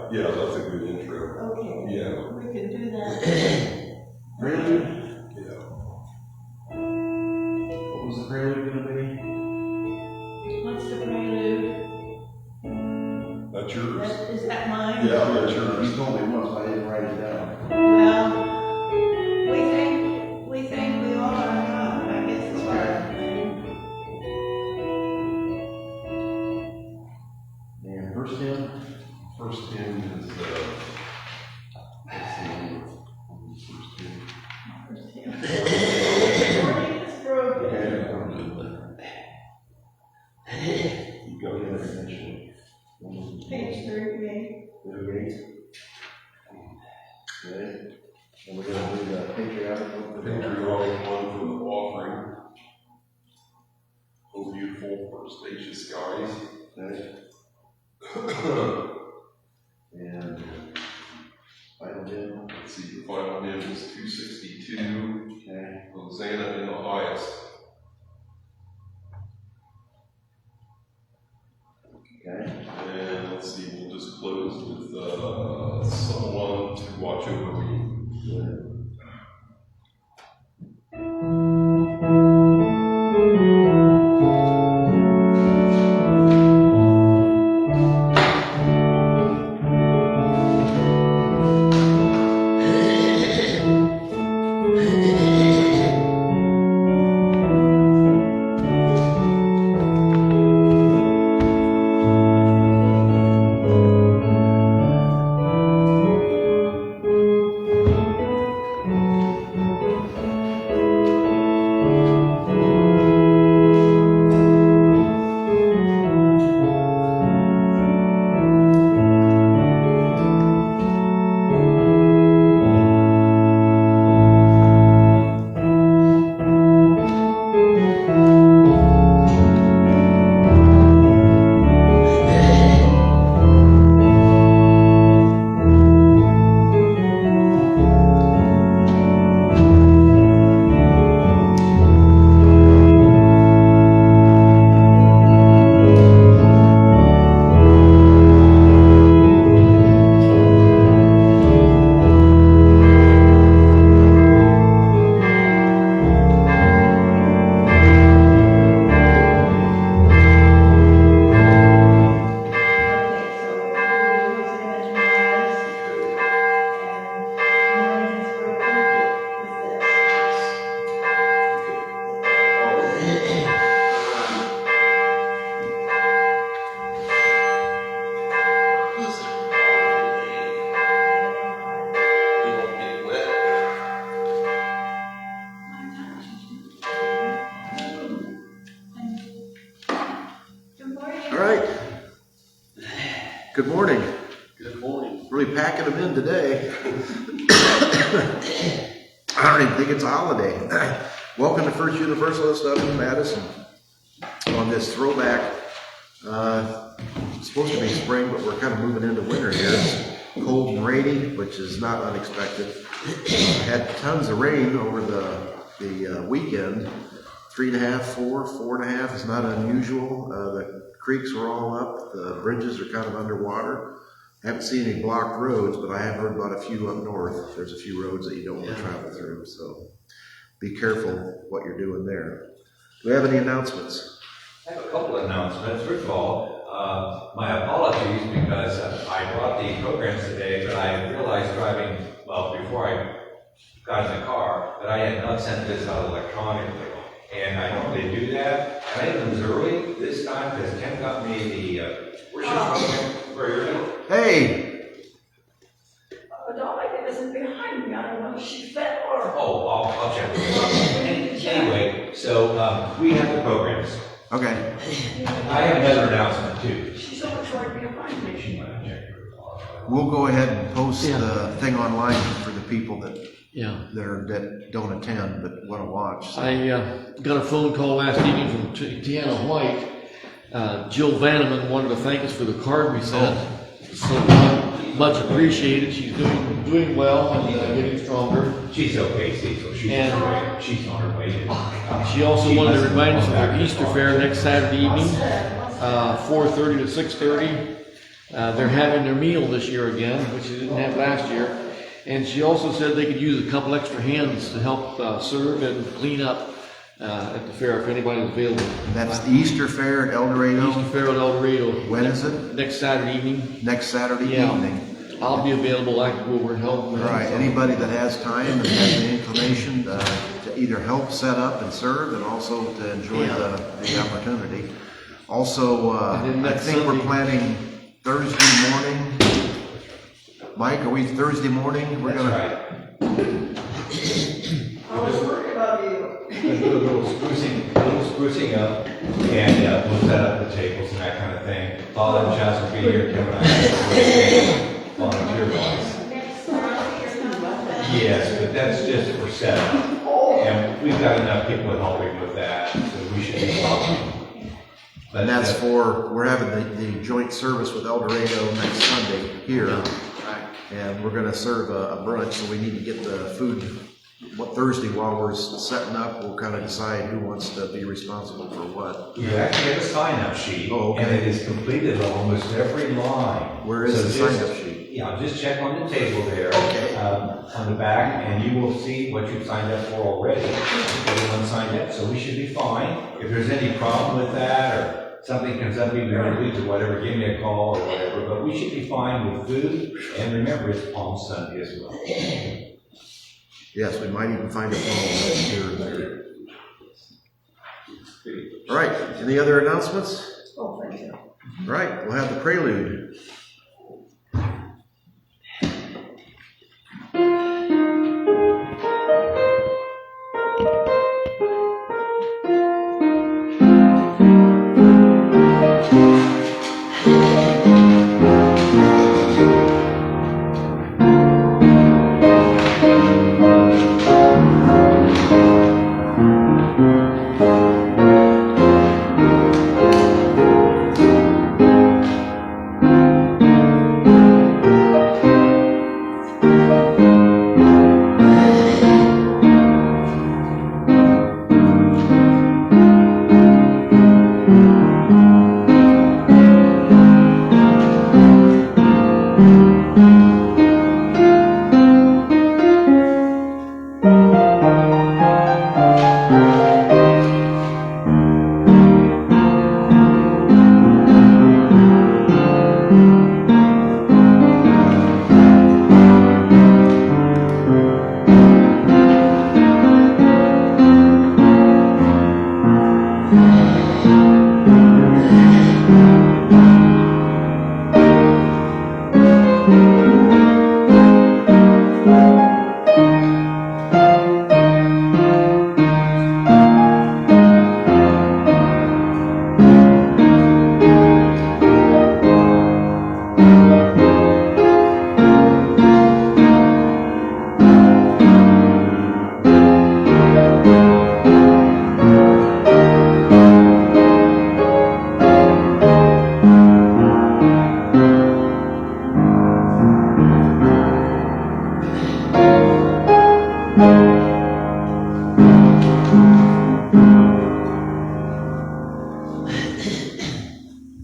Yeah, that's a good intro. Okay. Yeah. We can do that. Prelude? Yeah. What was the prelude gonna be? What's the prelude? That's yours. Is that mine? Yeah, that's yours. You told me once, but I didn't write it down. Well, we think we all are wrong, I guess is what I'm saying. And first hymn? First hymn is, let's see, first hymn. First hymn. It's broken. You got it. Page 38. Okay. And we're gonna do the patriotic one. Patriotic one for the offering. Oh, beautiful for spacious skies. Okay. And final hymn. Let's see, the final hymn is 262. Okay. Hosanna in the highest. Okay. And let's see, we'll just close with someone to watch over me. Good. All right. Good morning. Good morning. Really packing them in today. I don't even think it's a holiday. Welcome to First Universalist up in Madison on this throwback. It's supposed to be spring, but we're kind of moving into winter here. It's cold and rainy, which is not unexpected. Had tons of rain over the weekend. 3.5, 4.5 is not unusual. The creeks were all up. The bridges are kind of underwater. I haven't seen any blocked roads, but I have heard about a few up north. There's a few roads that you don't want to travel through, so be careful what you're doing there. Do we have any announcements? I have a couple of announcements. First of all, my apologies because I brought the programs today, but I realized before I got in the car, that I had not sent this out electronically. And I normally do that. And I think it was early this time because Ken got me the worship program for your little. Hey! Dominic isn't behind me. I don't know if she fell or. Oh, I'll check. Anyway, so we have the programs. Okay. I have another announcement too. She's so much right behind me. We'll go ahead and post the thing online for the people that that don't attend but want to watch. So. I got a phone call last evening from Tiana White. Jill Vanneman wanted to thank us for the card we sent. So much appreciated. She's doing well and getting stronger. She's okay, Cecil. She's on her way. She's on her way. She also wanted to remind us of their Easter fair next Saturday evening, 4:30 to 6:30. They're having their meal this year again, which they didn't have last year. And she also said they could use a couple extra hands to help serve and clean up at the fair if anybody's available. That's the Easter Fair at El Dorado. Easter fair at El Dorado. When is it? Next Saturday evening. Next Saturday Yeah. evening. I'll be available. I can go over and help. All right, anybody that has time and has the inclination to either help set up and serve and also to enjoy the opportunity. Also, And then I next think we're Sunday- planning Thursday morning. Mike, are we Thursday morning? We're That's gonna. right. I was worried about you. We'll do a little sprucing up, and we'll set up the tables and that kind of thing. Paul and Chaz will be here, Kim and I will volunteer wise. Yes, but that's just for setup. And we've got enough people helping with that, so we should be fine. And that's for, we're having the joint service with El Dorado next Sunday here. And we're gonna serve a brunch, so we need to get the food, Thursday while we're setting up, we'll kind of decide who wants to be responsible for what. You actually have a sign-up sheet. Oh, okay. And it is completed on almost every line. Where is So the just- sign-up sheet? Yeah, just check on the table there. Okay. On the back, and you will see what you've signed up for already. Everyone signed up, so we should be fine. If there's any problem with that, or something comes up, even early or whatever, give me a call or whatever, but we should be fine with food. And remember, it's Palm Sunday as well. Yes, we might even find a phone here or there. All right, any other announcements? Oh, thank you. All right, we'll have the prelude.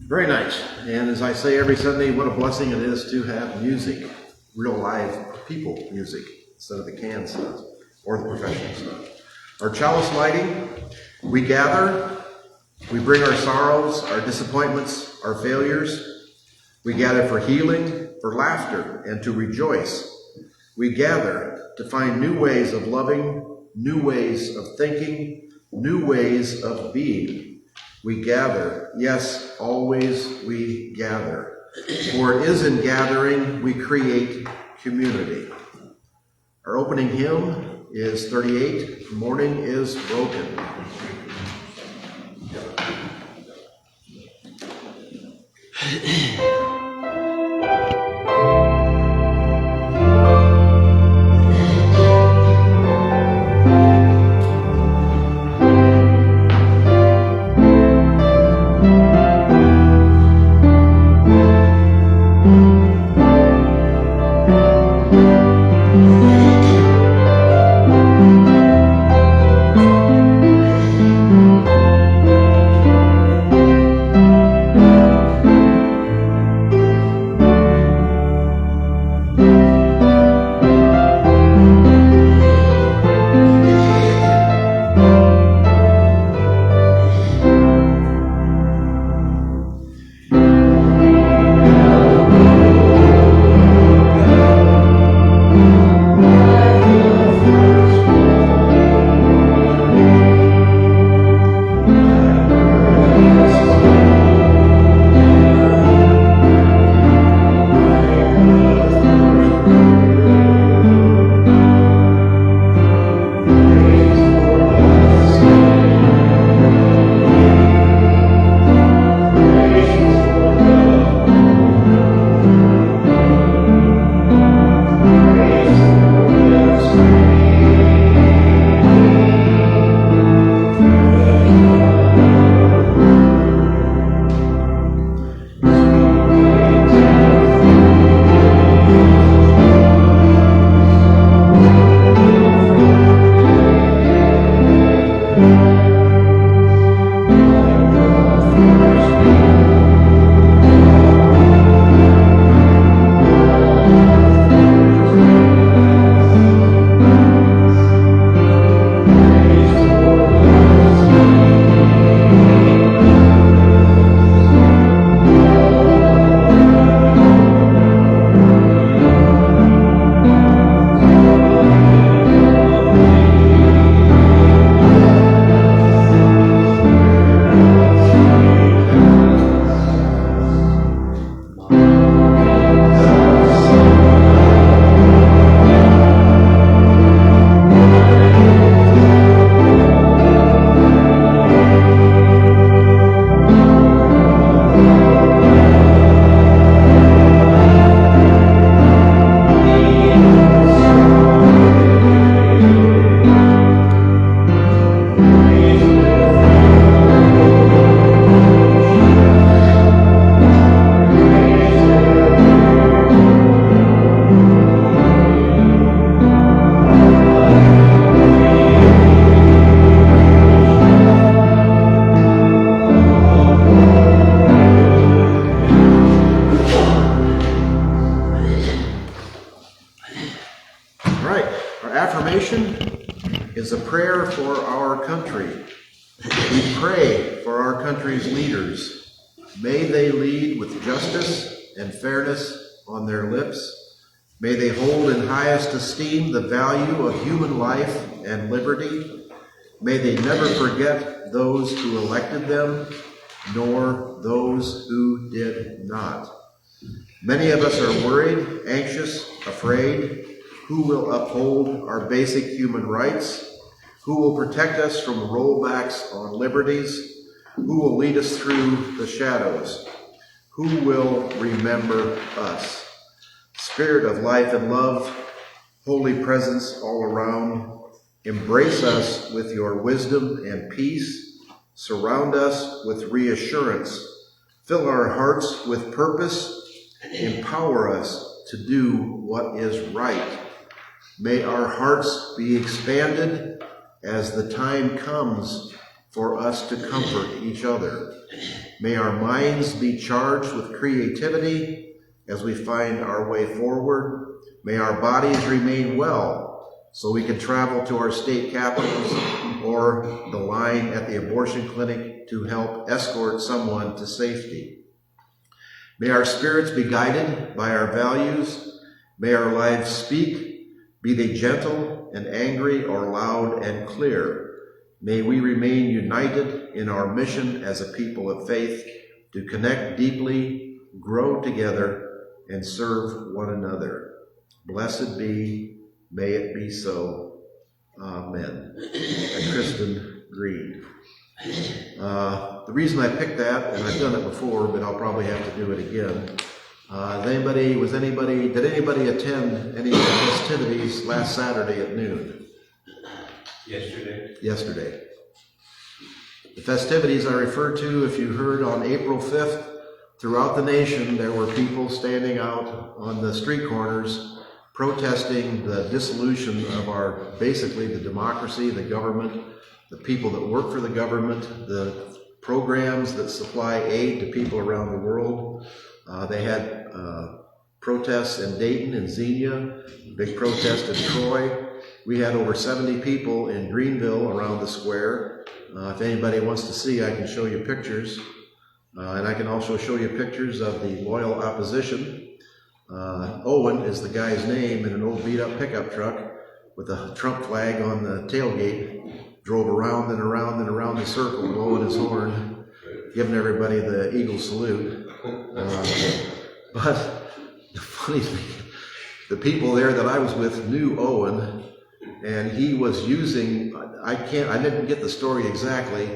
Very nice. And as I say every Sunday, what a blessing it is to have music, real live people music, instead of the canned stuff or the professional stuff. Our chalice lighting, we gather, we bring our sorrows, our disappointments, our failures. We gather for healing, for laughter, and to rejoice. We gather to find new ways of loving, new ways of thinking, new ways of being. We gather, yes, always we gather. For it is in gathering we create community. Our opening hymn is 38, Morning is Broken. All right, our affirmation is a prayer for our country. We pray for our country's leaders. May they lead with justice and fairness on their lips. May they hold in highest esteem the value of human life and liberty. May they never forget those who elected them, nor those who did not. Many of us are worried, anxious, afraid. Who will uphold our basic human rights? Who will protect us from rollbacks on liberties? Who will lead us through the shadows? Who will remember us? Spirit of life and love, holy presence all around, embrace us with your wisdom and peace. Surround us with reassurance. Fill our hearts with purpose. Empower us to do what is right. May our hearts be expanded as the time comes for us to comfort each other. May our minds be charged with creativity as we find our way forward. May our bodies remain well so we can travel to our state capitals or the line at the abortion clinic to help escort someone to safety. May our spirits be guided by our values. May our lives speak, be they gentle and angry or loud and clear. May we remain united in our mission as a people of faith to connect deeply, grow together, and serve one another. Blessed be, may it be so. Amen. By Kristen Green. The reason I picked that, and I've done it before, but I'll probably have to do it again. Did anybody attend any of the festivities last Saturday at noon? Yesterday. The festivities I refer to, if you heard, on April 5th, throughout the nation, there were people standing out on the street corners protesting the dissolution of basically the democracy, the government, the people that work for the government, the programs that supply aid to people around the world. They had protests in Dayton and Xenia, big protest in Troy. We had over 70 people in Greenville around the square. If anybody wants to see, I can show you pictures. And I can also show you pictures of the loyal opposition. Owen is the guy's name, in an old beat-up pickup truck with a Trump flag on the tailgate. Drove around and around and around the circle, blowing his horn, giving everybody the Eagle salute. But the funny thing, the people there that I was with knew Owen, and he was using, I didn't get the story exactly,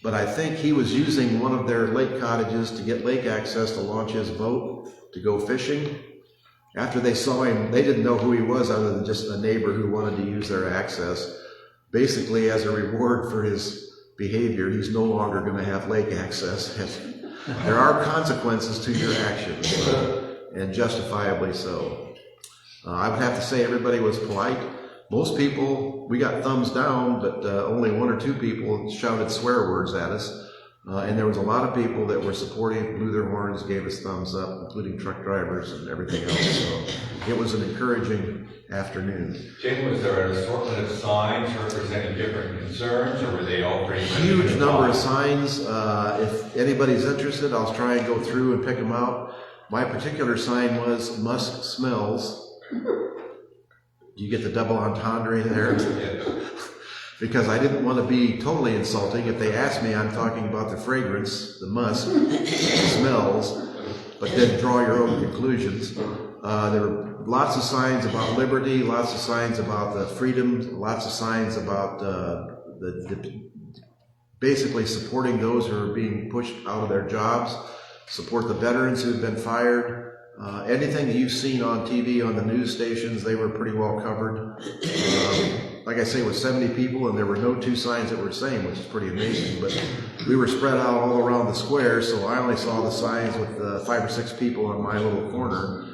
but I think he was using one of their lake cottages to get lake access to launch his boat to go fishing. After they saw him, they didn't know who he was other than just a neighbor who wanted to use their access. Basically, as a reward for his behavior, he's no longer going to have lake access. There are consequences to your actions, and justifiably so. I would have to say everybody was polite. Most people, we got thumbs down, but only one or two people shouted swear words at us. And there was a lot of people that were supportive, blew their horns, gave us thumbs up, including truck drivers and everything else. So it was an encouraging afternoon. Jim, was there an assortment of signs representing different concerns, or were they all pretty much Huge unified? number of signs. If anybody's interested, I'll try and go through and pick them out. My particular sign was "Musk smells." Do you get the double entendre there? Because I didn't want to be totally insulting. If they asked me, I'm talking about the fragrance, the musk, the smells, but then draw your own conclusions. There were lots of signs about liberty, lots of signs about the freedom, lots of signs about basically supporting those who are being pushed out of their jobs, support the veterans who have been fired. Anything that you've seen on TV, on the news stations, they were pretty well covered. Like I say, it was 70 people, and there were no two signs that were the same, which is pretty amazing. But we were spread out all around the square, so I only saw the signs with 5 or 6 people on my little corner.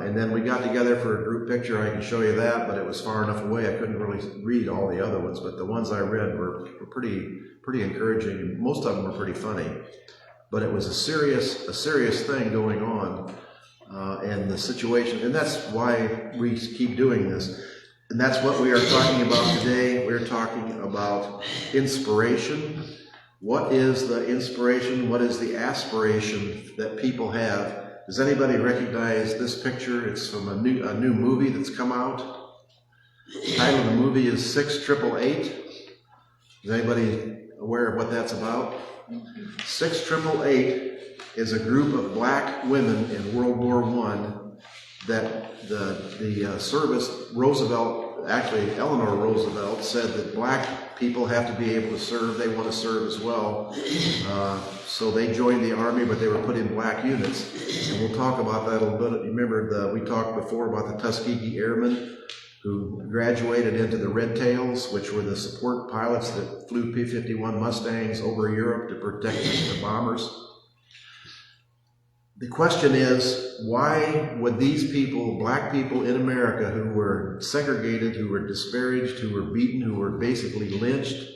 And then we got together for a group picture. I can show you that, but it was far enough away I couldn't really read all the other ones. But the ones I read were pretty encouraging, and most of them were pretty funny. But it was a serious thing going on. And the situation, and that's why we keep doing this. And that's what we are talking about today. We're talking about inspiration. What is the inspiration? What is the aspiration that people have? Does anybody recognize this picture? It's from a new movie that's come out. The title of the movie is 6888. Is anybody aware of what that's about? 6888 is a group of black women in World War I that the service, Roosevelt, actually Eleanor Roosevelt, said that black people have to be able to serve. They want to serve as well. So they joined the army, but they were put in black units. And we'll talk about that a little bit. You remember we talked before about the Tuskegee Airmen who graduated into the Red Tails, which were the support pilots that flew P-51 Mustangs over Europe to protect the bombers. The question is, why would these people, black people in America who were segregated, who were disparaged, who were beaten, who were basically lynched,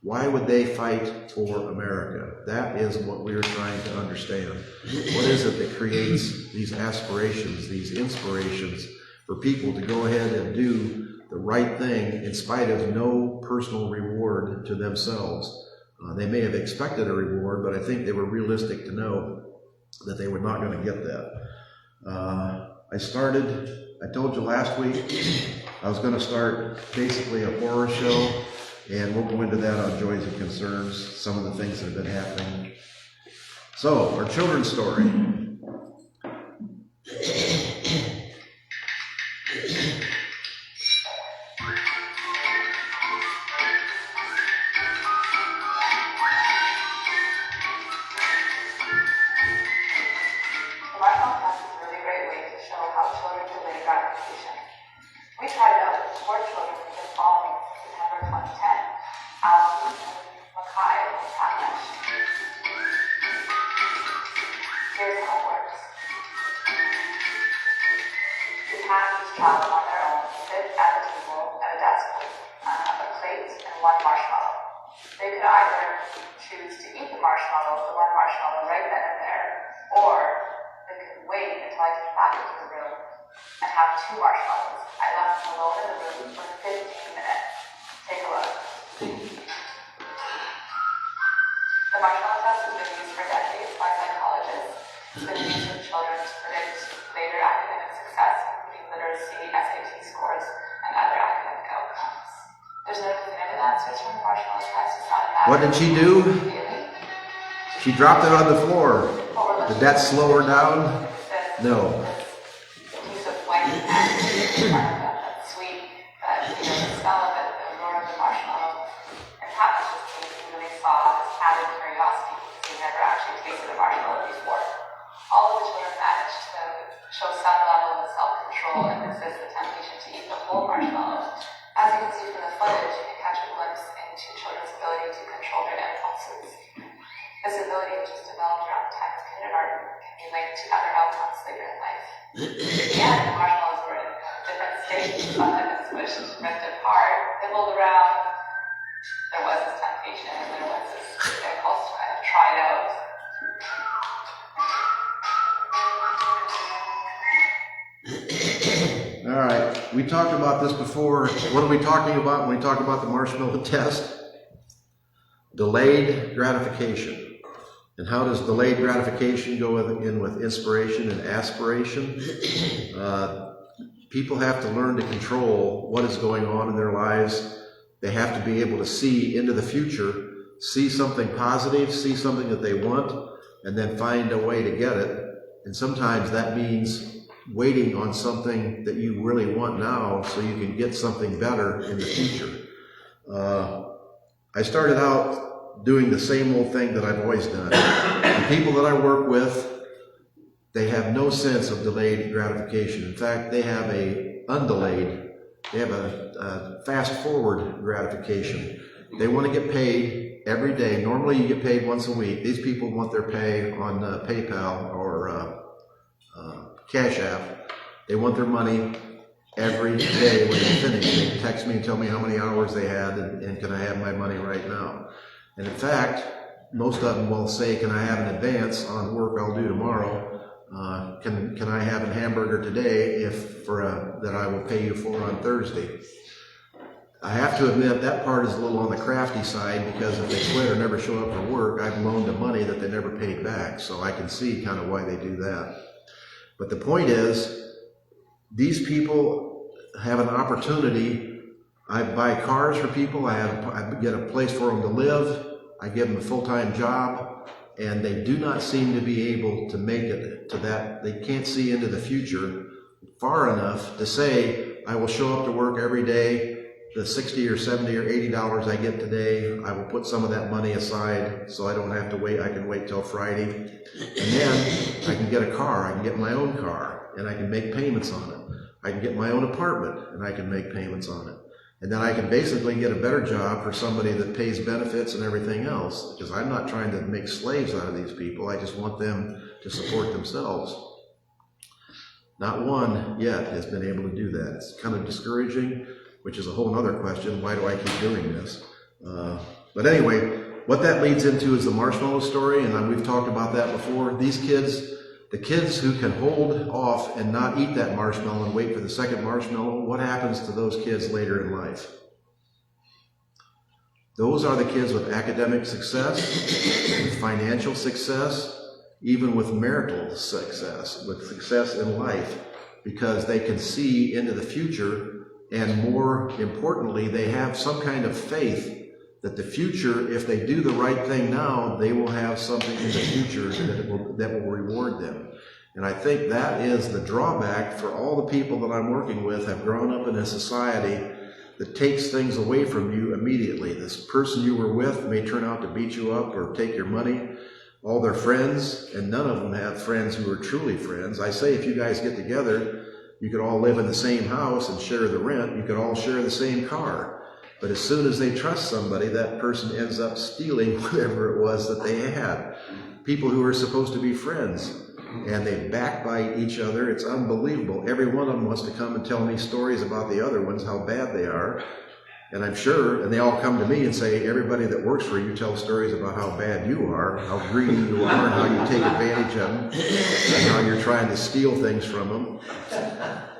why would they fight for America? That is what we're trying to understand. What is it that creates these aspirations, these inspirations for people to go ahead and do the right thing in spite of no personal reward to themselves? They may have expected a reward, but I think they were realistic to know that they were not going to get that. I told you last week, I was going to start basically a horror show, and we'll go into that on Joys and Concerns, some of the things that have been happening. So, our children's story. What did she do? She dropped it on the floor. Did that slow her down? No. All right, we talked about this before. What are we talking about when we talk about the marshmallow test? Delayed gratification. And how does delayed gratification go in with inspiration and aspiration? People have to learn to control what is going on in their lives. They have to be able to see into the future, see something positive, see something that they want, and then find a way to get it. And sometimes that means waiting on something that you really want now so you can get something better in the future. I started out doing the same old thing that I've always done. The people that I work with, they have no sense of delayed gratification. In fact, they have a fast forward gratification. They want to get paid every day. Normally you get paid once a week. These people want their pay on PayPal or Cash App. They want their money every day when they finish. They text me and tell me how many hours they had and can I have my money right now. And in fact, most of them will say, can I have an advance on work I'll do tomorrow? can I have a hamburger today that I will pay you for on Thursday? I have to admit that part is a little on the crafty side, because if they quit or never show up for work, I've loaned them money that they never paid back. So I can see kind of why they do that. But the point is, these people have an opportunity. I buy cars for people. I get a place for them to live. I give them a full-time job, and they do not seem to be able to make it to that. They can't see into the future far enough to say, I will show up to work every day. The $60 or $70 or $80 I get today, I will put some of that money aside so I don't have to wait. I can wait till Friday. And then I can get a car. I can get my own car, and I can make payments on it. I can get my own apartment, and I can make payments on it. And then I can basically get a better job for somebody that pays benefits and everything else, because I'm not trying to make slaves out of these people. I just want them to support themselves. Not one yet has been able to do that. It's kind of discouraging, which is a whole other question. Why do I keep doing this? But anyway, what that leads into is the marshmallow story, and we've talked about that before. These kids, the kids who can hold off and not eat that marshmallow and wait for the second marshmallow, what happens to those kids later in life? Those are the kids with academic success, with financial success, even with marital success, with success in life, because they can see into the future. And more importantly, they have some kind of faith that the future, if they do the right thing now, they will have something in the future that will reward them. And I think that is the drawback for all the people that I'm working with have grown up in a society that takes things away from you immediately. This person you were with may turn out to beat you up or take your money. All their friends, and none of them have friends who are truly friends. I say if you guys get together, you could all live in the same house and share the rent. You could all share the same car. But as soon as they trust somebody, that person ends up stealing whatever it was that they had. People who are supposed to be friends, and they backbite each other. It's unbelievable. Every one of them wants to come and tell me stories about the other ones, how bad they are. And I'm sure, and they all come to me and say, everybody that works for you tells stories about how bad you are, how greedy you are, and how you take advantage of them, and how you're trying to steal things from them.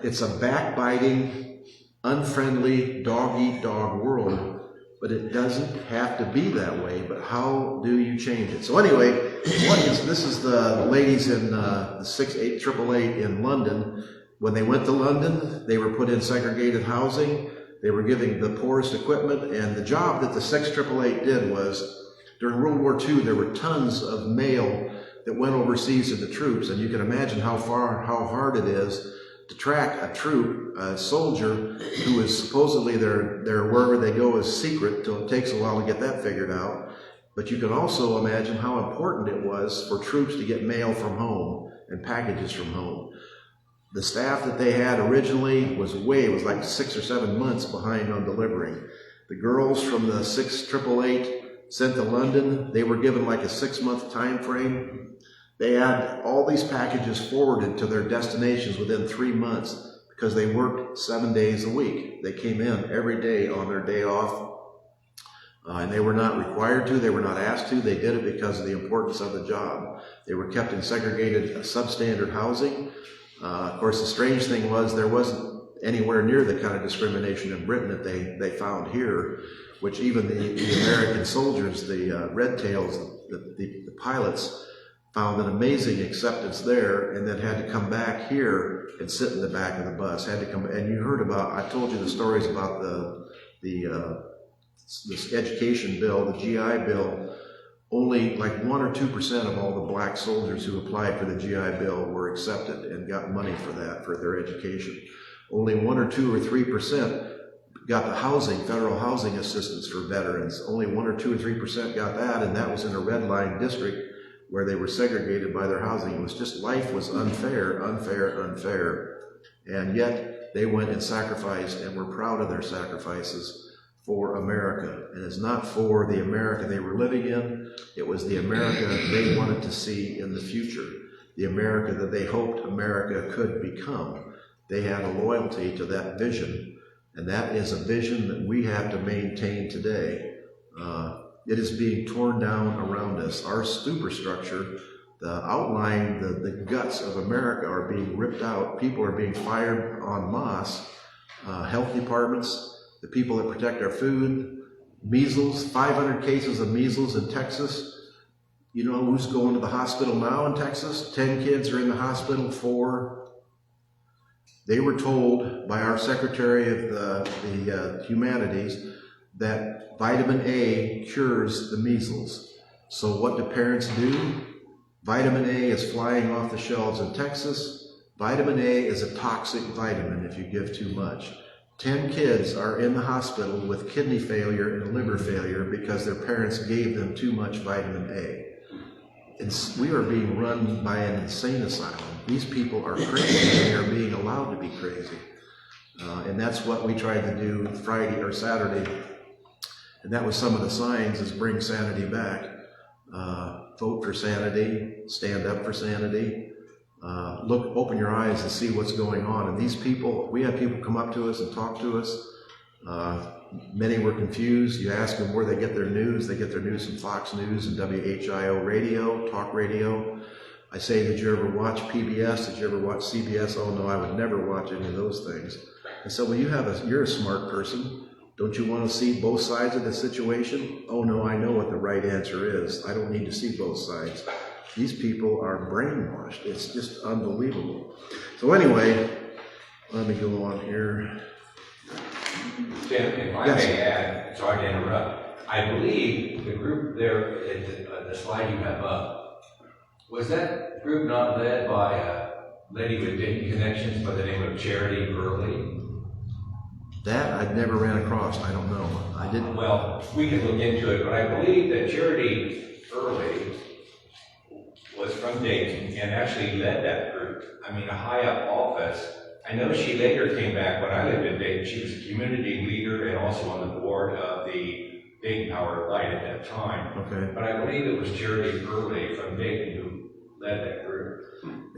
It's a backbiting, unfriendly, dog-eat-dog world, but it doesn't have to be that way. But how do you change it? So anyway, this is the ladies in the 888 in London. When they went to London, they were put in segregated housing. They were giving the poorest equipment, and the job that the 888 did was, during World War II, there were tons of mail that went overseas to the troops, and you can imagine how hard it is to track a troop, a soldier who is supposedly their wherever they go is secret, till it takes a while to get that figured out. But you can also imagine how important it was for troops to get mail from home and packages from home. The staff that they had originally was like 6 or 7 months behind on delivering. The girls from the 888 sent to London, they were given like a 6-month time frame. They had all these packages forwarded to their destinations within 3 months because they worked 7 days a week. They came in every day on their day off, and they were not required to, they were not asked to, they did it because of the importance of the job. They were kept in segregated substandard housing. Of course, the strange thing was there wasn't anywhere near the kind of discrimination in Britain that they found here, which even the American soldiers, the red tails, the pilots, found an amazing acceptance there, and then had to come back here and sit in the back of the bus. Had to come, and you heard about, I told you the stories about this education bill, the GI Bill. Only like 1 or 2% of all the black soldiers who applied for the GI Bill were accepted and got money for that, for their education. Only 1 or 2 or 3% got the housing, federal housing assistance for veterans. Only 1 or 2 or 3% got that, and that was in a red line district where they were segregated by their housing. It was just, life was unfair, unfair, unfair. And yet they went and sacrificed, and were proud of their sacrifices for America. And it's not for the America they were living in, it was the America they wanted to see in the future, the America that they hoped America could become. They had a loyalty to that vision, and that is a vision that we have to maintain today. It is being torn down around us. Our superstructure the outline, the guts of America are being ripped out. People are being fired en masse. Health departments, the people that protect our food, measles, 500 cases of measles in Texas. You know who's going to the hospital now in Texas? 10 kids are in the hospital. 4. They were told by our Secretary of the Humanities that vitamin A cures the measles. So what do parents do? Vitamin A is flying off the shelves in Texas. Vitamin A is a toxic vitamin if you give too much. 10 kids are in the hospital with kidney failure and liver failure because their parents gave them too much vitamin A. We are being run by an insane asylum. These people are crazy. They are being allowed to be crazy. And that's what we tried to do Friday or Saturday. And that was some of the signs, is bring sanity back. Vote for sanity, stand up for sanity. Open your eyes and see what's going on. And these people, we had people come up to us and talk to us. Many were confused. You ask them where they get their news. They get their news from Fox News and WHIO radio, talk radio. I say, did you ever watch PBS? Did you ever watch CBS? Oh no, I would never watch any of those things. I said, well, you're a smart person. Don't you want to see both sides of the situation? Oh no, I know what the right answer is. I don't need to see both sides. These people are brainwashed. It's just unbelievable. So anyway, let me go on here. Tim, if I Yes. may add, sorry to interrupt, I believe the group there, the slide you have up, was that group not led by a lady with Dayton connections by the name of Charity Burley? That I've never ran across. I don't know. I didn't. Well, we can look into it, but I believe that Charity Burley was from Dayton and actually led that group. I mean, a high up office. I know she later came back when I lived in Dayton. She was a community leader and also on the board of the Dayton Power Light at that time. Okay. But I believe it was Charity Burley from Dayton who led that group.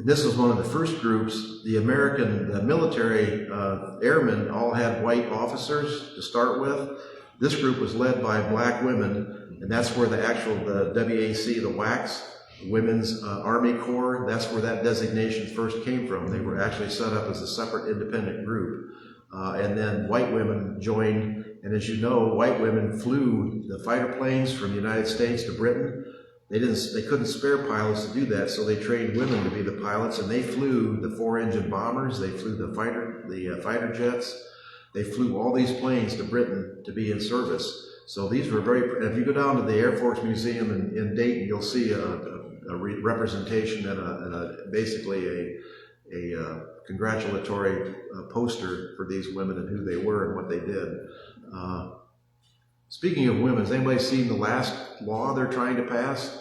This was one of the first groups. The military airmen all had white officers to start with. This group was led by black women, and that's where the WAC, the WACS, Women's Army Corps, that's where that designation first came from. They were actually set up as a separate independent group. And then white women joined, and as you know, white women flew the fighter planes from the United States to Britain. They couldn't spare pilots to do that, so they trained women to be the pilots, and they flew the 4-engine bombers, they flew the fighter jets, they flew all these planes to Britain to be in service. So these were if you go down to the Air Force Museum in Dayton, you'll see a representation and basically a congratulatory poster for these women and who they were and what they did. Speaking of women, has anybody seen the last law they're trying to pass?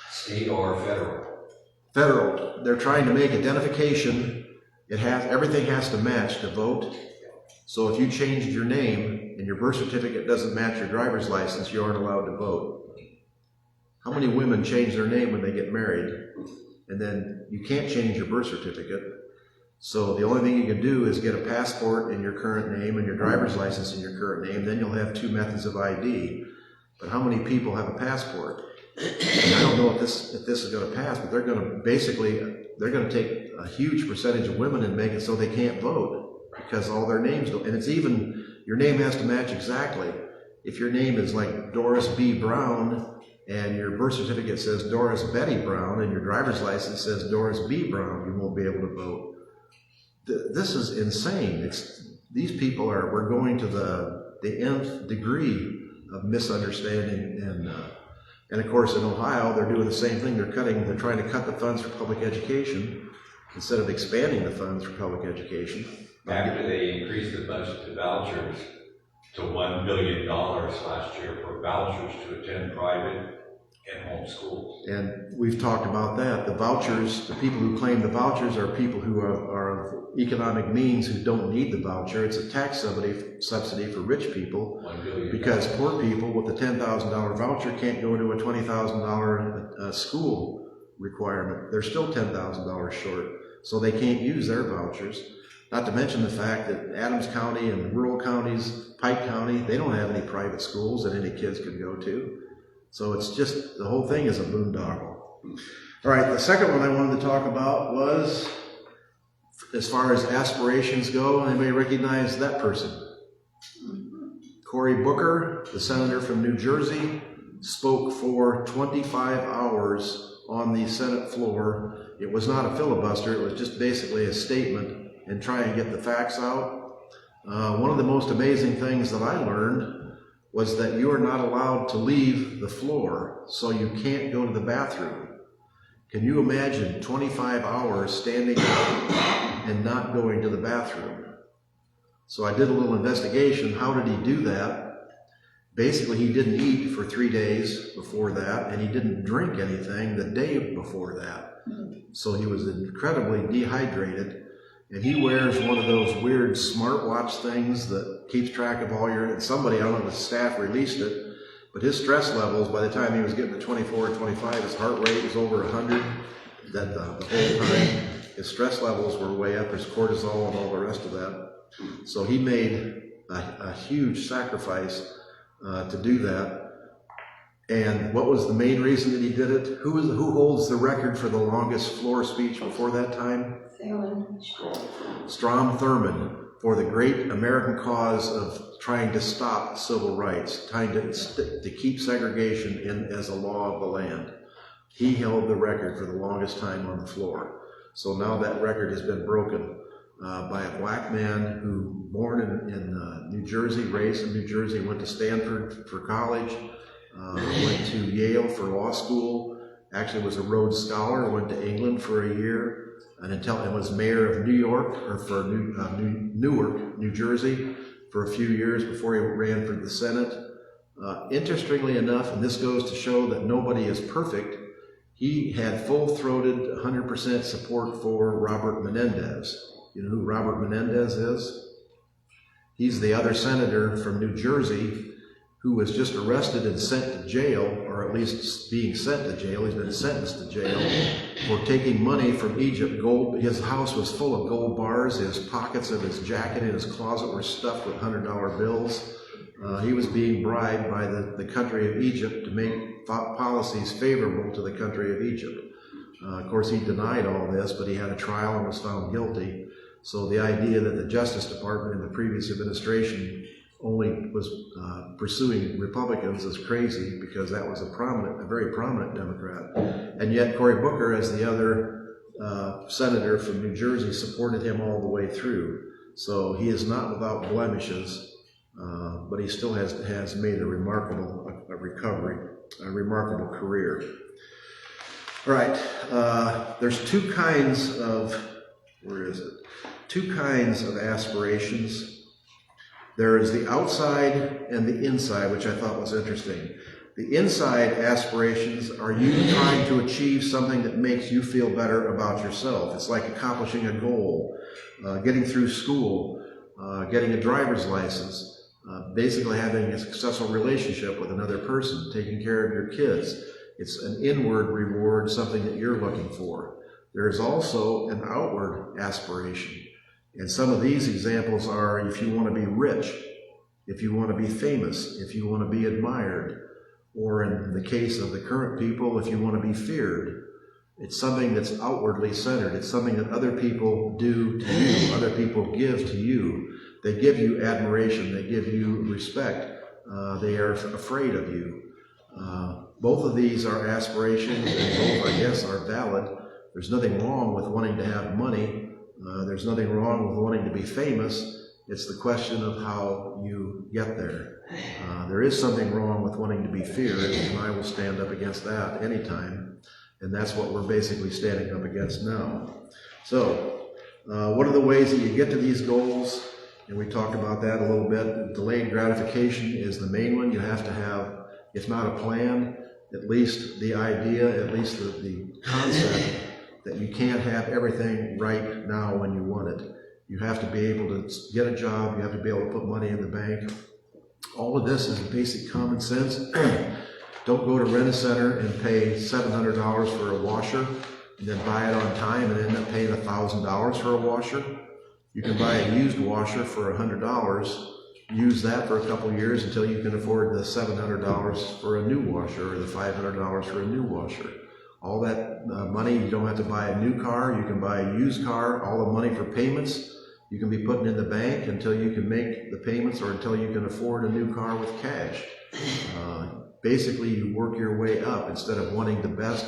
State or federal? Federal. They're trying to make identification. Everything has to match to vote. So if you changed your name and your birth certificate doesn't match your driver's license, you aren't allowed to vote. How many women change their name when they get married? And then you can't change your birth certificate. So the only thing you can do is get a passport in your current name and your driver's license in your current name. Then you'll have 2 methods of ID. But how many people have a passport? And I don't know if this is going to pass, but they're going to take a huge percentage of women and make it so they can't vote because all their names don't. And it's even, your name has to match exactly. If your name is like Doris B. Brown and your birth certificate says Doris Betty Brown and your driver's license says Doris B. Brown, you won't be able to vote. This is insane. These people we're going to the nth degree of misunderstanding, and of course in Ohio they're doing the same thing. They're trying to cut the funds for public education instead of expanding the funds for public education. After they increased the budget to vouchers to $1 billion last year for vouchers to attend private and home schools. And we've talked about that. The vouchers, the people who claim the vouchers are people who are of economic means who don't need the voucher. It's a tax subsidy for rich people because poor people with a $10,000 voucher can't go to a $20,000 school requirement. They're still $10,000 short, so they can't use their vouchers. Not to mention the fact that Adams County and rural counties, Pike County, they don't have any private schools that any kids can go to. So it's just, the whole thing is a boondoggle. All right, the second one I wanted to talk about was, as far as aspirations go, anybody recognize that person? Cory Booker, the senator from New Jersey, spoke for 25 hours on the Senate floor. It was not a filibuster, it was just basically a statement and try and get the facts out. One of the most amazing things that I learned was that you are not allowed to leave the floor, so you can't go to the bathroom. Can you imagine 25 hours standing up and not going to the bathroom? So I did a little investigation. How did he do that? Basically, he didn't eat for 3 days before that, and he didn't drink anything the day before that. So he was incredibly dehydrated, and he wears one of those weird smartwatch things that keeps track of all your, and somebody, I don't know if the staff released it, but his stress levels, by the time he was getting to 24 or 25, his heart rate was over 100. That the whole time, his stress levels were way up, his cortisol and all the rest of that. So he made a huge sacrifice to do that. And what was the main reason that he did it? Who holds the record for the longest floor speech before that time? Strom Thurmond, for the great American cause of trying to stop civil rights, trying to keep segregation in as a law of the land. He held the record for the longest time on the floor. So now that record has been broken by a black man who, born in New Jersey, raised in New Jersey, went to Stanford for college, went to Yale for law school, actually was a Rhodes Scholar, went to England for a year, and was mayor of New York, or for Newark, New Jersey, for a few years before he ran for the Senate. Interestingly enough, and this goes to show that nobody is perfect, he had full-throated 100% support for Robert Menendez. You know who Robert Menendez is? He's the other senator from New Jersey who was just arrested and sent to jail, or at least being sent to jail. He's been sentenced to jail for taking money from Egypt. Gold. His house was full of gold bars. His pockets of his jacket and his closet were stuffed with $100 bills. He was being bribed by the country of Egypt to make policies favorable to the country of Egypt. Of course, he denied all this, but he had a trial and was found guilty. So the idea that the Justice Department in the previous administration only was pursuing Republicans is crazy, because that was a very prominent Democrat. And yet Cory Booker, as the other senator from New Jersey, supported him all the way through. So he is not without blemishes, but he still has made a remarkable career. All right, there's two kinds of aspirations. There is the outside and the inside, which I thought was interesting. The inside aspirations are you trying to achieve something that makes you feel better about yourself. It's like accomplishing a goal, getting through school, getting a driver's license, basically having a successful relationship with another person, taking care of your kids. It's an inward reward, something that you're looking for. There is also an outward aspiration. And some of these examples are if you want to be rich, if you want to be famous, if you want to be admired, or in the case of the current people, if you want to be feared. It's something that's outwardly centered. It's something that other people do to you, other people give to you. They give you admiration, they give you respect, they are afraid of you. Both of these are aspirations, and both, I guess, are valid. There's nothing wrong with wanting to have money. There's nothing wrong with wanting to be famous. It's the question of how you get there. There is something wrong with wanting to be feared, and I will stand up against that anytime. And that's what we're basically standing up against now. So, what are the ways that you get to these goals? And we talked about that a little bit. Delayed gratification is the main one. You have to have, if not a plan, at least the idea, at least the concept that you can't have everything right now when you want it. You have to be able to get a job, you have to be able to put money in the bank. All of this is basic common sense. Don't go to Rent-A-Center and pay $700 for a washer and then buy it on time and end up paying $1,000 for a washer. You can buy a used washer for $100 use that for a couple of years until you can afford the $700 for a new washer or the $500 for a new washer. All that money, you don't have to buy a new car, you can buy a used car. All the money for payments you can be putting in the bank until you can make the payments or until you can afford a new car with cash. Basically, you work your way up instead of wanting the best.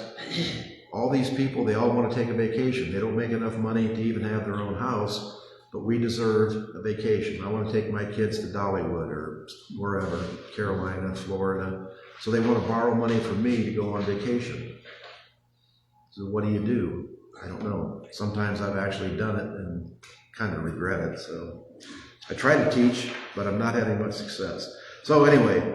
All these people, they all want to take a vacation. They don't make enough money to even have their own house, but we deserve a vacation. I want to take my kids to Dollywood or wherever, Carolina, Florida. So they want to borrow money from me to go on vacation. So what do? I don't know. Sometimes I've actually done it and kind of regret it. So I try to teach, but I'm not having much success. So anyway,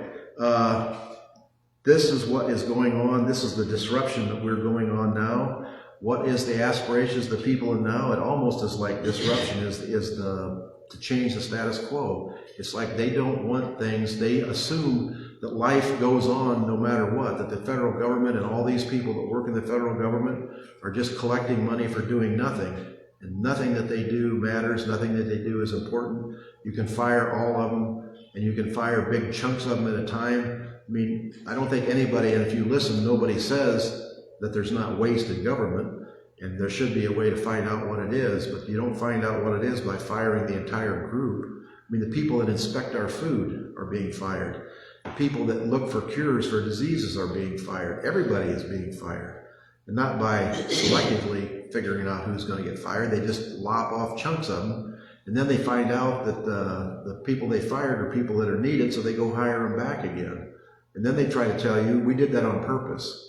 this is what is going on. This is the disruption that we're going on now. What is the aspirations of the people in now? It almost is like disruption is to change the status quo. It's like they don't want things. They assume that life goes on no matter what, that the federal government and all these people that work in the federal government are just collecting money for doing nothing. And nothing that they do matters. Nothing that they do is important. You can fire all of them, and you can fire big chunks of them at a time. I mean, I don't think anybody, and if you listen, nobody says that there's not waste in government, and there should be a way to find out what it is, but you don't find out what it is by firing the entire group. I mean, the people that inspect our food are being fired. The people that look for cures for diseases are being fired. Everybody is being fired. And not by selectively figuring out who's going to get fired. They just lop off chunks of them, and then they find out that the people they fired are people that are needed, so they go hire them back again. And then they try to tell you, we did that on purpose.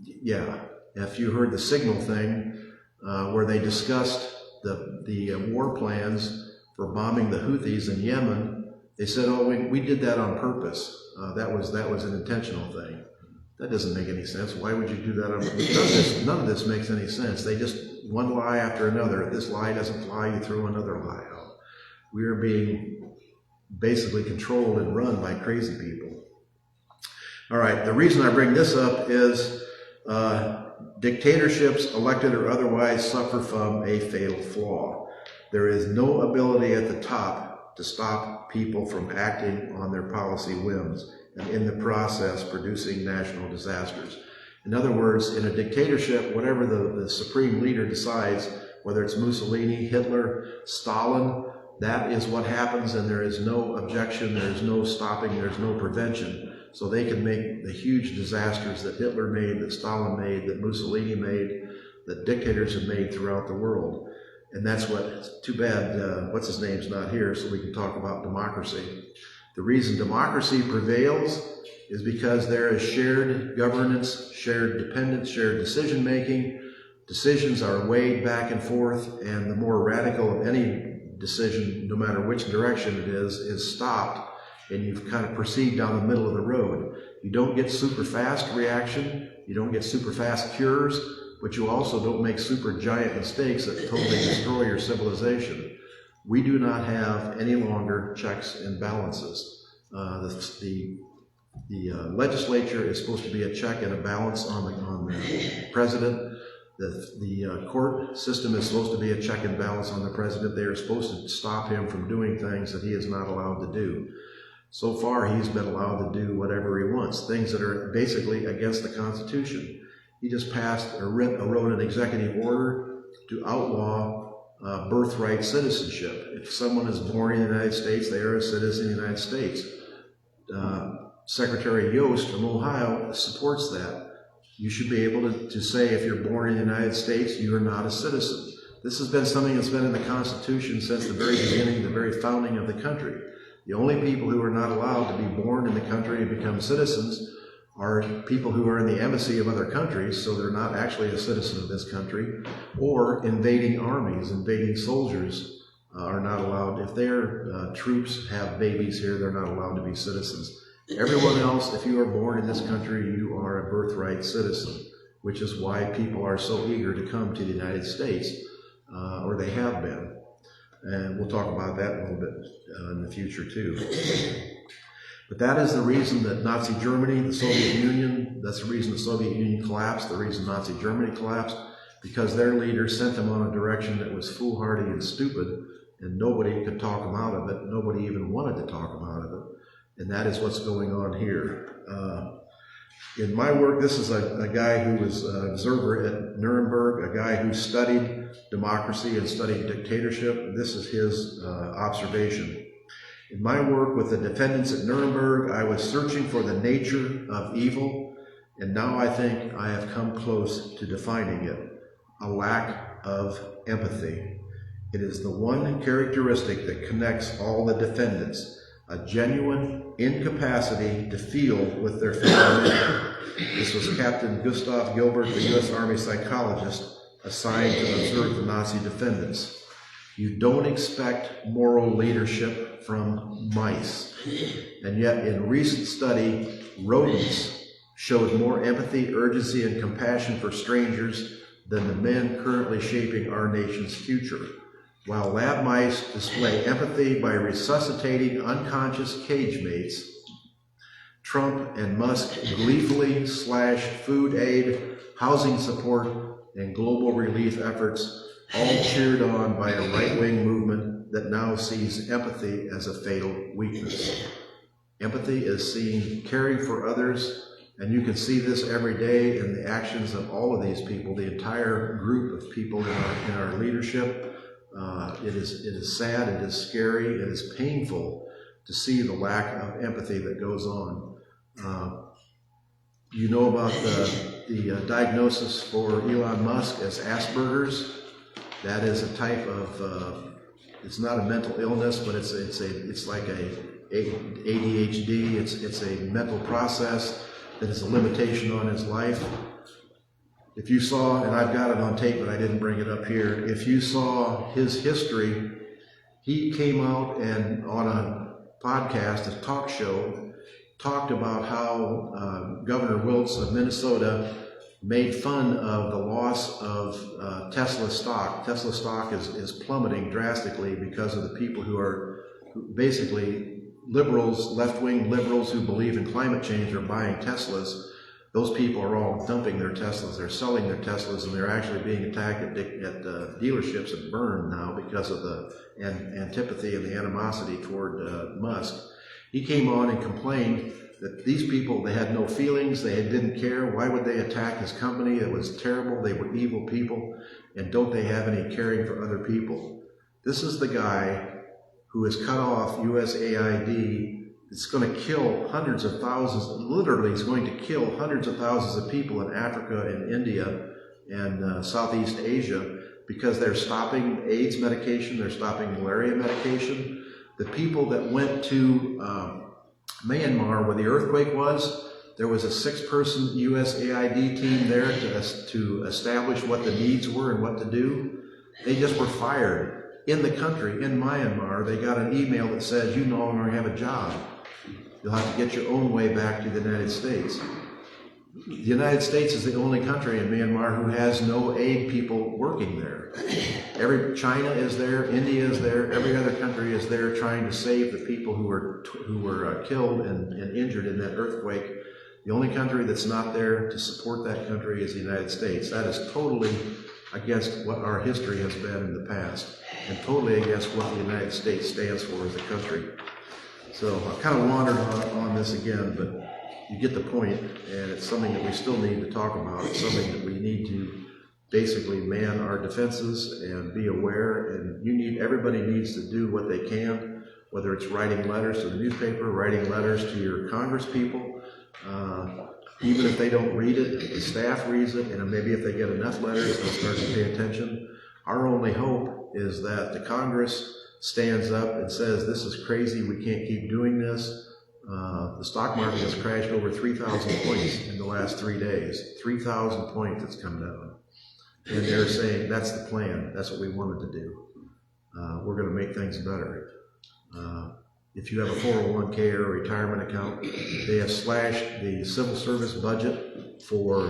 Yeah, if you heard the Signal thing, where they discussed the war plans for bombing the Houthis in Yemen, they said, oh, we did that on purpose. That was an intentional thing. That doesn't make any sense. Why would you do that on purpose? None of this makes any sense. They just, one lie after another. If this lie doesn't fly, you throw another lie out. We are being basically controlled and run by crazy people. All right, the reason I bring this up is dictatorships, elected or otherwise, suffer from a fatal flaw. There is no ability at the top to stop people from acting on their policy whims and in the process producing national disasters. In other words, in a dictatorship, whatever the supreme leader decides, whether it's Mussolini, Hitler, Stalin, that is what happens, and there is no objection, there is no stopping, there's no prevention. So they can make the huge disasters that Hitler made, that Stalin made, that Mussolini made, that dictators have made throughout the world. And that's what, too bad, what's his name's not here, so we can talk about democracy. The reason democracy prevails is because there is shared governance, shared dependence, shared decision-making. Decisions are weighed back and forth, and the more radical of any decision, no matter which direction it is stopped, and you kind of proceed down the middle of the road. You don't get super fast reaction, you don't get super fast cures, but you also don't make super giant mistakes that totally destroy your civilization. We do not have any longer checks and balances. The legislature is supposed to be a check and a balance on the president. The court system is supposed to be a check and balance on the president. They are supposed to stop him from doing things that he is not allowed to do. So far, he's been allowed to do whatever he wants, things that are basically against the Constitution. He just passed or wrote an executive order to outlaw birthright citizenship. If someone is born in the United States, they are a citizen of the United States. Secretary Yost from Ohio supports that. You should be able to say if you're born in the United States, you are not a citizen. This has been something that's been in the Constitution since the very beginning, the very founding of the country. The only people who are not allowed to be born in the country and become citizens are people who are in the embassy of other countries, so they're not actually a citizen of this country, or invading armies, invading soldiers are not allowed. If their troops have babies here, they're not allowed to be citizens. Everyone else, if you are born in this country, you are a birthright citizen, which is why people are so eager to come to the United States, or they have been. And we'll talk about that a little bit in the future too. But that is the reason that Nazi Germany, the Soviet Union, that's the reason the Soviet Union collapsed, the reason Nazi Germany collapsed, because their leader sent them on a direction that was foolhardy and stupid, and nobody could talk them out of it. Nobody even wanted to talk them out of it. And that is what's going on here. In my work, this is a guy who was an observer at Nuremberg, a guy who studied democracy and studied dictatorship. This is his observation. In my work with the defendants at Nuremberg, I was searching for the nature of evil, and now I think I have come close to defining it: a lack of empathy. It is the one characteristic that connects all the defendants: a genuine incapacity to feel with their fellow men. This was Captain Gustav Gilbert, the U.S. Army psychologist assigned to observe the Nazi defendants. You don't expect moral leadership from mice. And yet, in recent study, rodents showed more empathy, urgency, and compassion for strangers than the men currently shaping our nation's future. While lab mice display empathy by resuscitating unconscious cage mates, Trump and Musk gleefully slash food aid, housing support, and global relief efforts, all cheered on by a right-wing movement that now sees empathy as a fatal weakness. Empathy is seen caring for others, and you can see this every day in the actions of all of these people, the entire group of people in our leadership. It is sad, it is scary, it is painful to see the lack of empathy that goes on. You know about the diagnosis for Elon Musk as Asperger's. That is a type of, it's not a mental illness, but it's like a ADHD. It's a mental process that is a limitation on his life. If you saw, and I've got it on tape, but I didn't bring it up here, if you saw his history, he came out and on a podcast, a talk show, talked about how Governor Wiltz of Minnesota made fun of the loss of Tesla stock. Tesla stock is plummeting drastically because of the people who are basically liberals, left-wing liberals who believe in climate change are buying Teslas. Those people are all dumping their Teslas. They're selling their Teslas, and they're actually being attacked at dealerships and burned now because of the antipathy and the animosity toward Musk. He came on and complained that these people, they had no feelings, they didn't care. Why would they attack his company? It was terrible. They were evil people, and don't they have any caring for other people? This is the guy who has cut off USAID. It's going to kill hundreds of thousands, literally it's going to kill hundreds of thousands of people in Africa and India and Southeast Asia because they're stopping AIDS medication, they're stopping malaria medication. The people that went to Myanmar where the earthquake was, there was a 6-person USAID team there to establish what the needs were and what to do. They just were fired. In the country, in Myanmar, they got an email that says, you no longer have a job. You'll have to get your own way back to the United States. The United States is the only country in Myanmar who has no aid people working there. China is there, India is there, every other country is there trying to save the people who were killed and injured in that earthquake. The only country that's not there to support that country is the United States. That is totally against what our history has been in the past, and totally against what the United States stands for as a country. So I kind of wandered on this again, but you get the point, and it's something that we still need to talk about. It's something that we need to basically man our defenses and be aware, and everybody needs to do what they can, whether it's writing letters to the newspaper, writing letters to your Congress people. Even if they don't read it, the staff reads it, and maybe if they get enough letters, they'll start to pay attention. Our only hope is that the Congress stands up and says, this is crazy, we can't keep doing this. The stock market has crashed over 3,000 points in the last 3 days. 3,000 points it's come down. And they're saying, that's the plan, that's what we wanted to do. We're going to make things better. If you have a 401k or a retirement account, they have slashed the civil service budget for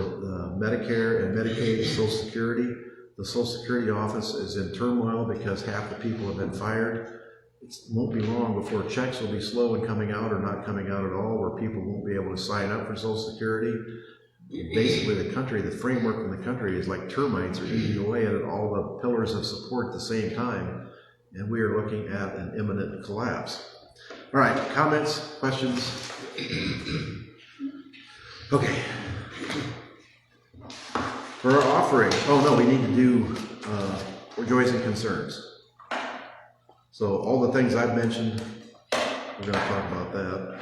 Medicare and Medicaid and Social Security. The Social Security office is in turmoil because half the people have been fired. It won't be long before checks will be slow in coming out or not coming out at all, where people won't be able to sign up for Social Security. Basically, the framework in the country is like termites are eating away at all the pillars of support at the same time. and we are looking at an imminent collapse. All right, comments, questions? Okay. For our offering, oh no, we need to do joys and concerns. So all the things I've mentioned, we're going to talk about that.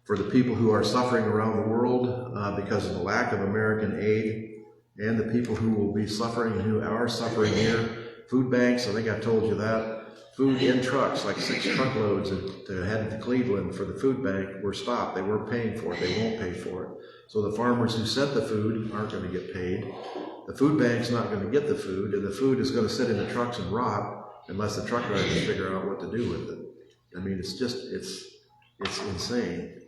For the people who are suffering around the world because of the lack of American aid, and the people who will be suffering and who are suffering here, food banks, I think I told you that. Food in trucks, like 6 truckloads to head to Cleveland for the food bank were stopped. They weren't paying for it. They won't pay for it. So the farmers who sent the food aren't going to get paid. The food bank's not going to get the food, and the food is going to sit in the trucks and rot unless the truck drivers figure out what to do with it. I mean, it's just, it's insane.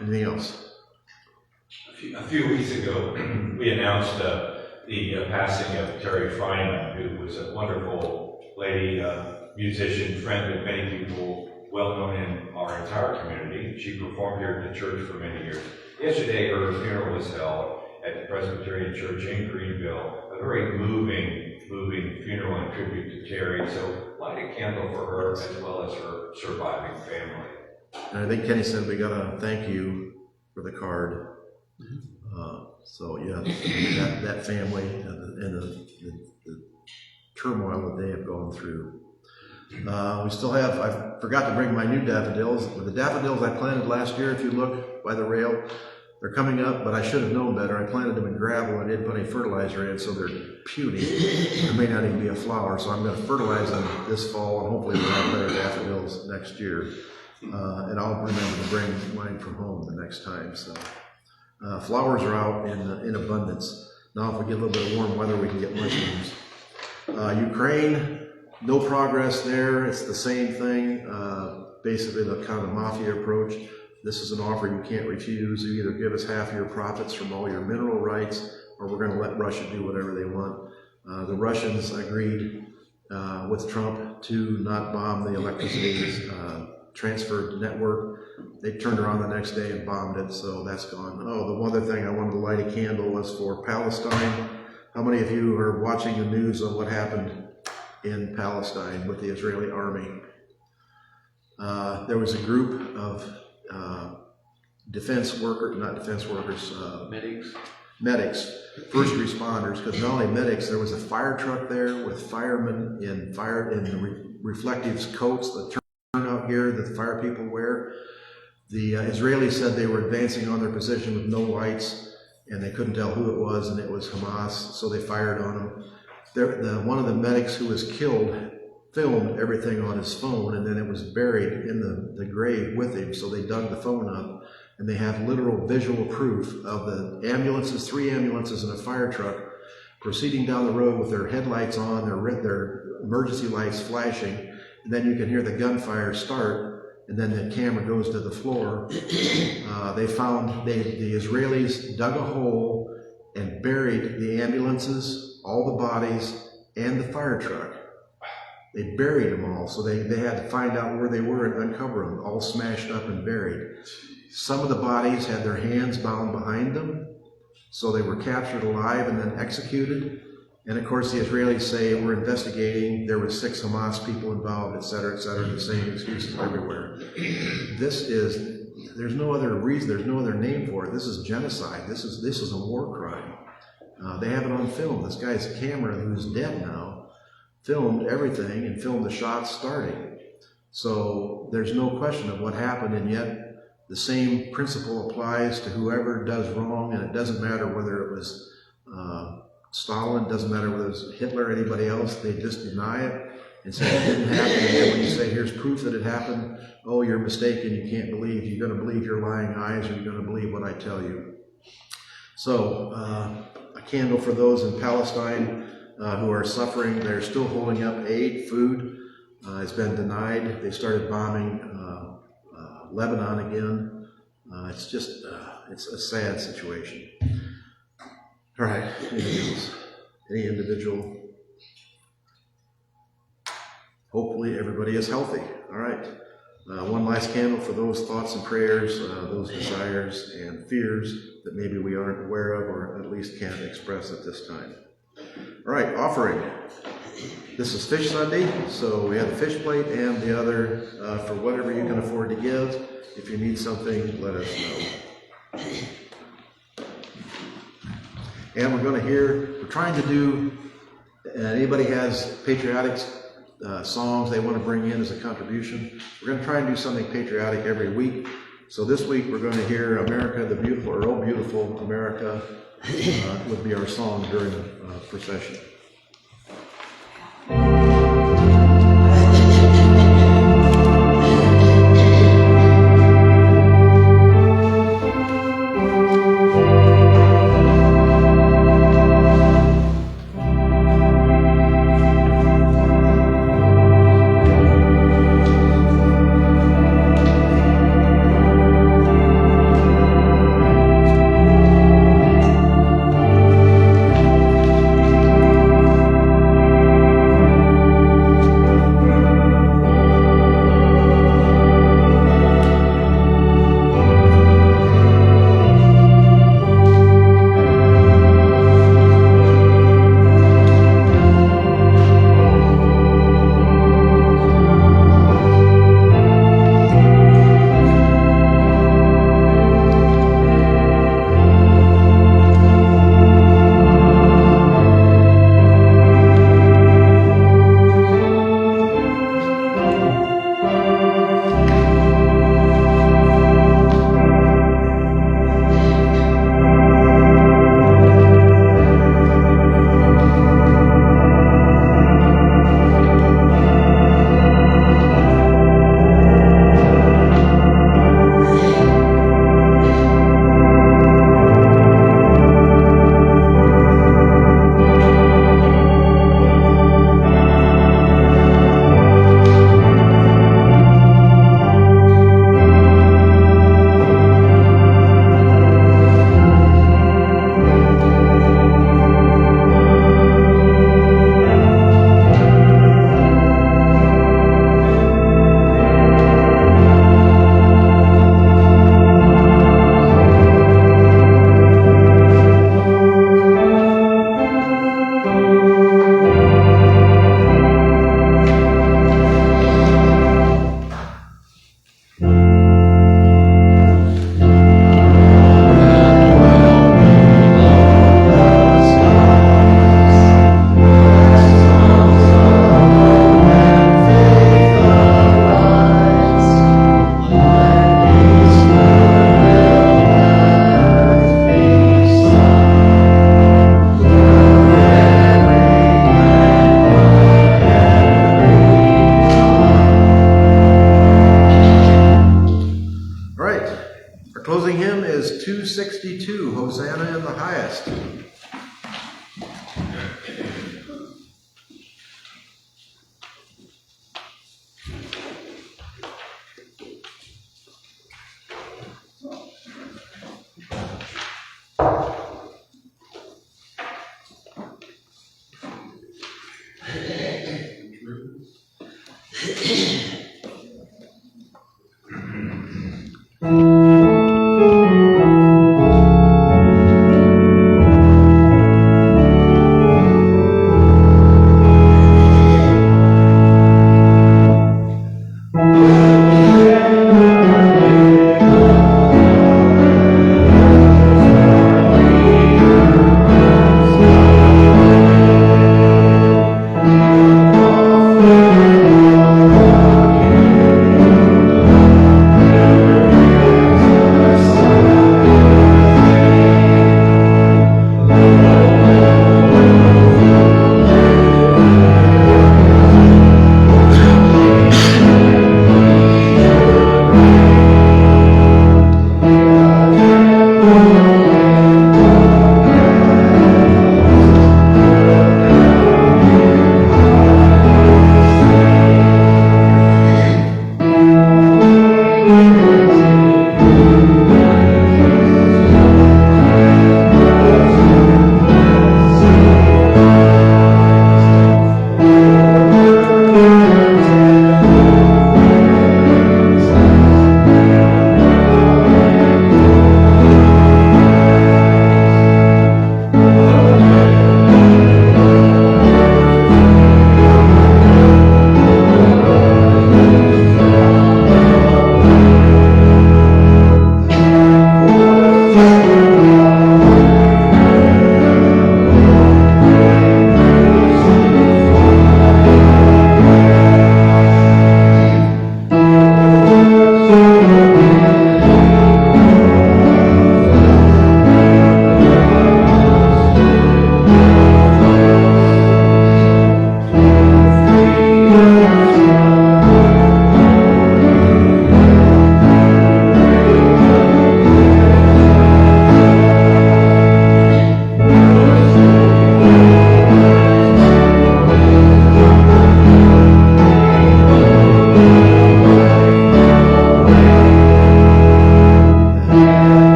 Anything else? A few weeks ago, we announced the passing of Terry Fryman, who was a wonderful lady, musician, friend of many people, well known in our entire community. She performed here at the church for many years. Yesterday, her funeral was held at the Presbyterian Church in Greenville. A very moving funeral and tribute to Terry. So light a candle for her as well as her surviving family. And I think Kenny said we got to thank you for the card. So yeah, that family and the turmoil that they have gone through. We still have, I forgot to bring my new daffodils. The daffodils I planted last year, if you look by the rail, they're coming up, but I should have known better. I planted them in gravel. I didn't put any fertilizer in, so they're puny. There may not even be a flower, so I'm going to fertilize them this fall, and hopefully we'll have better daffodils next year. And I'll remember to bring mine from home the next time. So flowers are out in abundance. Now if we get a little bit of warm weather, we can get mushrooms. Ukraine, no progress there. It's the same thing. Basically the kind of mafia approach. This is an offer you can't refuse. You either give us half your profits from all your mineral rights, or we're going to let Russia do whatever they want. The Russians agreed with Trump to not bomb the electricity transfer network. They turned around the next day and bombed it, so that's gone. Oh, the one other thing I wanted to light a candle was for Palestine. How many of you are watching the news on what happened in Palestine with the Israeli army? There was a group of medics, first responders, because not only medics, there was a fire truck there with firemen in reflective coats, the turnout gear that the fire people wear. The Israelis said they were advancing on their position with no lights, and they couldn't tell who it was, and it was Hamas, so they fired on them. One of the medics who was killed filmed everything on his phone, and then it was buried in the grave with him, so they dug the phone up, and they have literal visual proof of the ambulances, 3 ambulances and a fire truck proceeding down the road with their headlights on, their emergency lights flashing, and then you can hear the gunfire start, and then the camera goes to the floor. They found, the Israelis dug a hole and buried the ambulances, all the bodies, and the fire truck. They buried them all, so they had to find out where they were and uncover them, all smashed up and buried. Some of the bodies had their hands bound behind them, so they were captured alive and then executed. And of course, the Israelis say, we're investigating, there were 6 Hamas people involved, et cetera, the same excuses everywhere. There's no other reason, there's no other name for it. This is genocide. This is a war crime. They have it on film. This guy's camera, who's dead now, filmed everything and filmed the shots starting. So there's no question of what happened, and yet the same principle applies to whoever does wrong, and it doesn't matter whether it was Stalin, doesn't matter whether it was Hitler or anybody else. They just deny it and say it didn't happen, and then when you say here's proof that it happened, oh, you're mistaken, you can't believe, you're going to believe your lying eyes, or you're going to believe what I tell you. So a candle for those in Palestine who are suffering. They're still holding up aid. Food has been denied. They started bombing Lebanon again. It's just, it's a sad situation. All right, anything else? Any individual? Hopefully everybody is healthy. All right. One last candle for those thoughts and prayers, those desires and fears that maybe we aren't aware of or at least can't express at this time. All right, offering. This is Fish Sunday, so we have the fish plate and the other for whatever you can afford to give. If you need something, let us know. And we're trying to do, anybody has patriotic songs they want to bring in as a contribution. We're going to try and do something patriotic every week. So this week we're going to hear America the Beautiful, or Oh Beautiful America would be our song during procession. Closing hymn is 262, Hosanna in the Highest.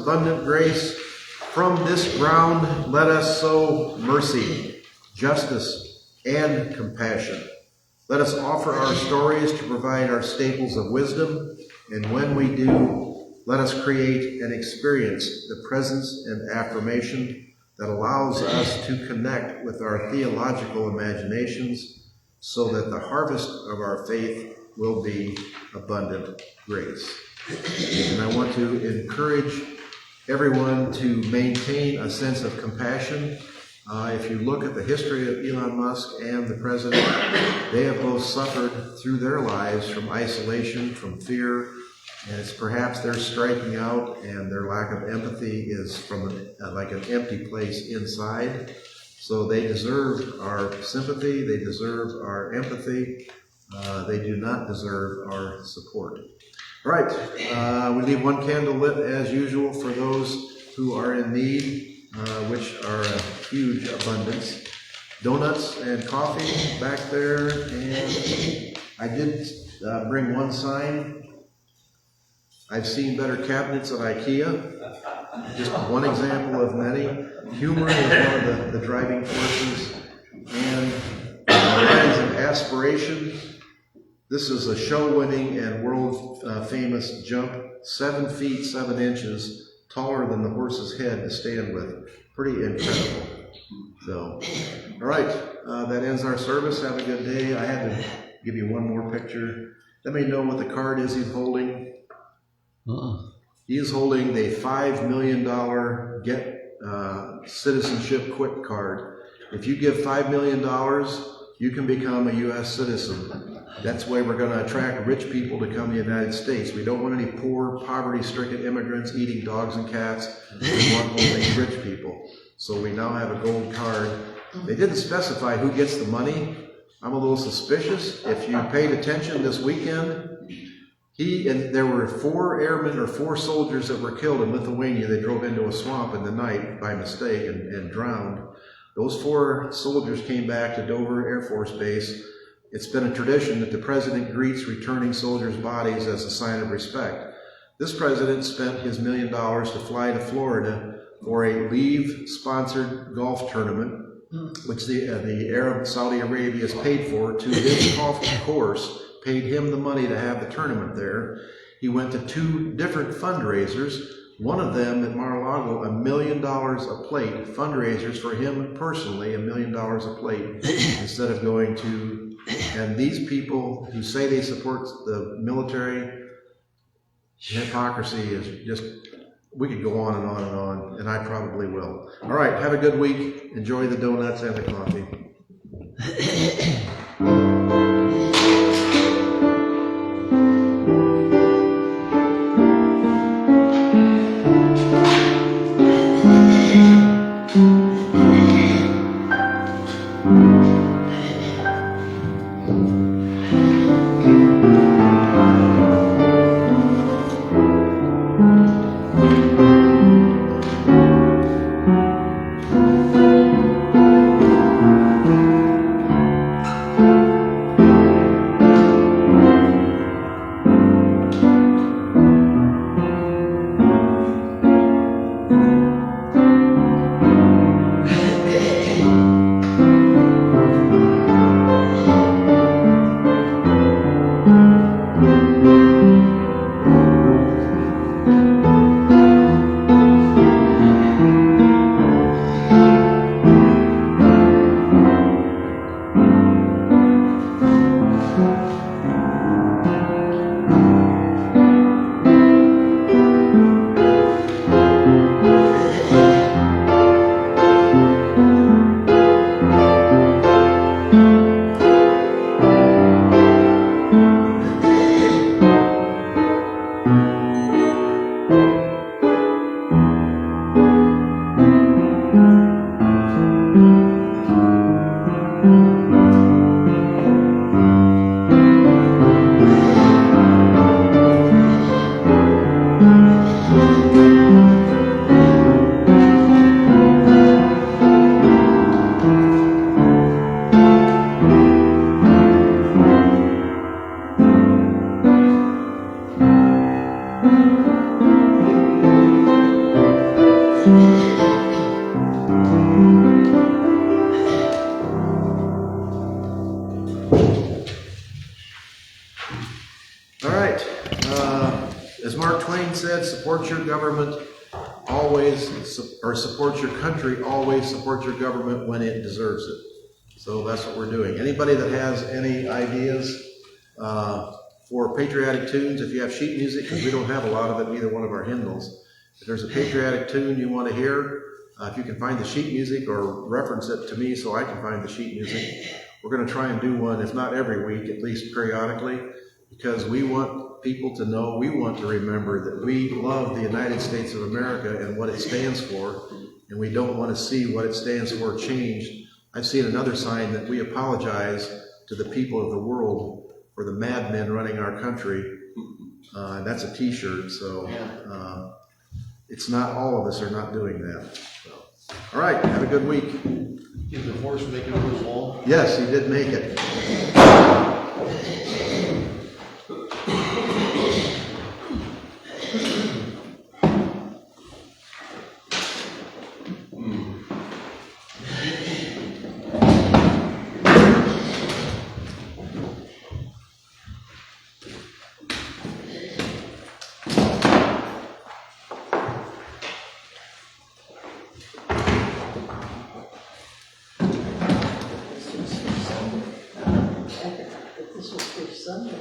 abundant grace. From this ground, let us sow mercy, justice, and compassion. Let us offer our stories to provide our staples of wisdom, and when we do, let us create and experience the presence and affirmation that allows us to connect with our theological imaginations so that the harvest of our faith will be abundant grace. And I want to encourage everyone to maintain a sense of compassion. If you look at the history of Elon Musk and the president, they have both suffered through their lives from isolation, from fear, and it's perhaps their striking out and their lack of empathy is from like an empty place inside. So they deserve our sympathy, they deserve our empathy, they do not deserve our support. All right, we leave one candle lit as usual for those who are in need, which are a huge abundance. Donuts and coffee back there, and I did bring one sign. I've seen better cabinets at IKEA. Just one example of many. Humor is one of the driving forces. And friends of Aspiration. This is a show-winning and world-famous jump, 7 feet 7 inches, taller than the horse's head to stand with. Pretty incredible. So, all right, that ends our service. Have a good day. I had to give you one more picture. Let me know what the card is he's holding. He is holding the $5 million Get Citizenship Quick card. If you give $5 million, you can become a U.S. citizen. That's why we're going to attract rich people to come to the United States. We don't want any poor, poverty-stricken immigrants eating dogs and cats. We want only rich people. So we now have a gold card. They didn't specify who gets the money. I'm a little suspicious. If you paid attention this weekend, there were 4 airmen or 4 soldiers that were killed in Lithuania. They drove into a swamp in the night by mistake and drowned. Those 4 soldiers came back to Dover Air Force Base. It's been a tradition that the president greets returning soldiers' bodies as a sign of respect. This president spent his $1 million to fly to Florida for a Leave-sponsored golf tournament, which the Arab Saudi Arabia has paid for to his golf course, paid him the money to have the tournament there. He went to 2 different fundraisers, one of them at Mar-a-Lago, $1 million a plate, fundraisers for him personally, $1 million a plate, instead of going to, and these people who say they support the military, hypocrisy is just, we could go on and on and on, and I probably will. All right, have a good week. Enjoy the donuts and the coffee. said, support your government always, or support your country, always support your government when it deserves it. So that's what we're doing. Anybody that has any ideas for patriotic tunes, if you have sheet music, because we don't have a lot of it in either one of our hymnals, if there's a patriotic tune you want to hear, if you can find the sheet music or reference it to me so I can find the sheet music, we're going to try and do one, if not every week, at least periodically, because we want people to know, we want to remember that we love the United States of America and what it stands for, and we don't want to see what it stands for changed. I've seen another sign that we apologize to the people of the world for the madmen running our country, and that's a t-shirt, so it's not, all of us are not doing that. So. All right, have a good week. Did the horse make it over the wall? Yes, he did make it. This was for Sunday.